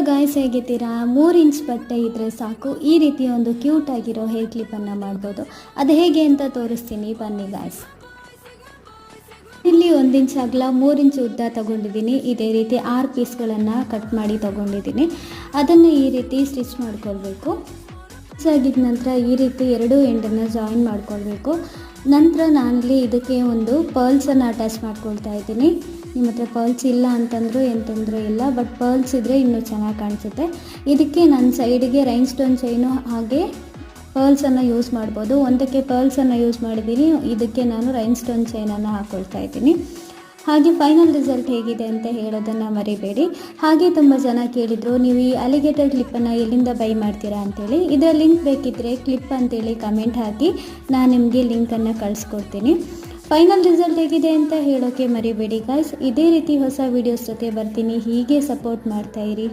Guys ಹೇಗಿದ್ದೀರಾ? 3 inch ಬಟ್ಟೆ ಇದ್ದರೆ ಸಾಕು, ಈ ರೀತಿ ಒಂದು ಕ್ಯೂಟ್ ಆಗಿರೋ ಹೇರ್ ಕ್ಲಿಪ್ಪನ್ನು ಮಾಡ್ಬೋದು. ಅದು ಹೇಗೆ ಅಂತ ತೋರಿಸ್ತೀನಿ, ಬನ್ನಿ ಗಾಯ್ಸ್. ಇಲ್ಲಿ 1 ಇಂಚ್ ಅಗಲ 3 ಇಂಚ್ ಉದ್ದ ತಗೊಂಡಿದ್ದೀನಿ. ಇದೇ ರೀತಿ 6 ಪೀಸ್ಗಳನ್ನು ಕಟ್ ಮಾಡಿ ತಗೊಂಡಿದ್ದೀನಿ. ಅದನ್ನು ಈ ರೀತಿ ಸ್ಟಿಚ್ ಮಾಡ್ಕೊಳ್ಬೇಕು. ಸ್ಟಿಚ್ ಆಗಿದ ನಂತರ ಈ ರೀತಿ 2 ಎಂಡನ್ನು ಜಾಯಿನ್ ಮಾಡ್ಕೊಳ್ಬೇಕು. ನಂತರ ನಾನಲ್ಲಿ ಇದಕ್ಕೆ ಒಂದು ಪರ್ಲ್ಸನ್ನು ಅಟ್ಯಾಚ್ ಮಾಡ್ಕೊಳ್ತಾ ಇದ್ದೀನಿ. ನಿಮ್ಮ ಹತ್ರ ಪರ್ಲ್ಸ್ ಇಲ್ಲ ಅಂತಂದರೂ ಏನು ತೊಂದರೆ ಇಲ್ಲ, ಬಟ್ ಪರ್ಲ್ಸ್ ಇದ್ದರೆ ಇನ್ನೂ ಚೆನ್ನಾಗಿ ಕಾಣಿಸುತ್ತೆ. ಇದಕ್ಕೆ ನನ್ನ ಸೈಡಿಗೆ ರೈನ್ ಸ್ಟೋನ್ ಚೈನು ಹಾಗೆ ಪರ್ಲ್ಸನ್ನು ಯೂಸ್ ಮಾಡ್ಬೋದು. ಒಂದಕ್ಕೆ ಪರ್ಲ್ಸನ್ನು ಯೂಸ್ ಮಾಡಿದ್ದೀನಿ, ಇದಕ್ಕೆ ನಾನು ರೈನ್ ಸ್ಟೋನ್ ಚೈನನ್ನು ಹಾಕ್ಕೊಳ್ತಾ ಇದ್ದೀನಿ. ಹಾಗೆ ಫೈನಲ್ ರಿಸಲ್ಟ್ ಹೇಗಿದೆ ಅಂತ ಹೇಳೋದನ್ನು ಮರಿಬೇಡಿ. ಹಾಗೆ ತುಂಬ ಜನ ಕೇಳಿದರು, ನೀವು ಈ ಅಲಿಗೇಟರ್ ಕ್ಲಿಪ್ಪನ್ನು ಎಲ್ಲಿಂದ ಬೈ ಮಾಡ್ತೀರಾ ಅಂತೇಳಿ. ಇದರ ಲಿಂಕ್ ಬೇಕಿದ್ದರೆ ಕ್ಲಿಪ್ ಅಂತೇಳಿ ಕಮೆಂಟ್ ಹಾಕಿ, ನಾನು ನಿಮಗೆ ಲಿಂಕನ್ನು ಕಳಿಸ್ಕೊಡ್ತೀನಿ. ಫೈನಲ್ ರಿಸಲ್ಟ್ ಹೇಗಿದೆ ಅಂತ ಹೇಳೋಕ್ಕೆ ಮರಿಬೇಡಿ ಗಾಯ್ಸ್. ಇದೇ ರೀತಿ ಹೊಸ ವೀಡಿಯೋಸ್ ಜೊತೆ ಬರ್ತೀನಿ. ಹೀಗೆ ಸಪೋರ್ಟ್ ಮಾಡ್ತಾಯಿರಿ.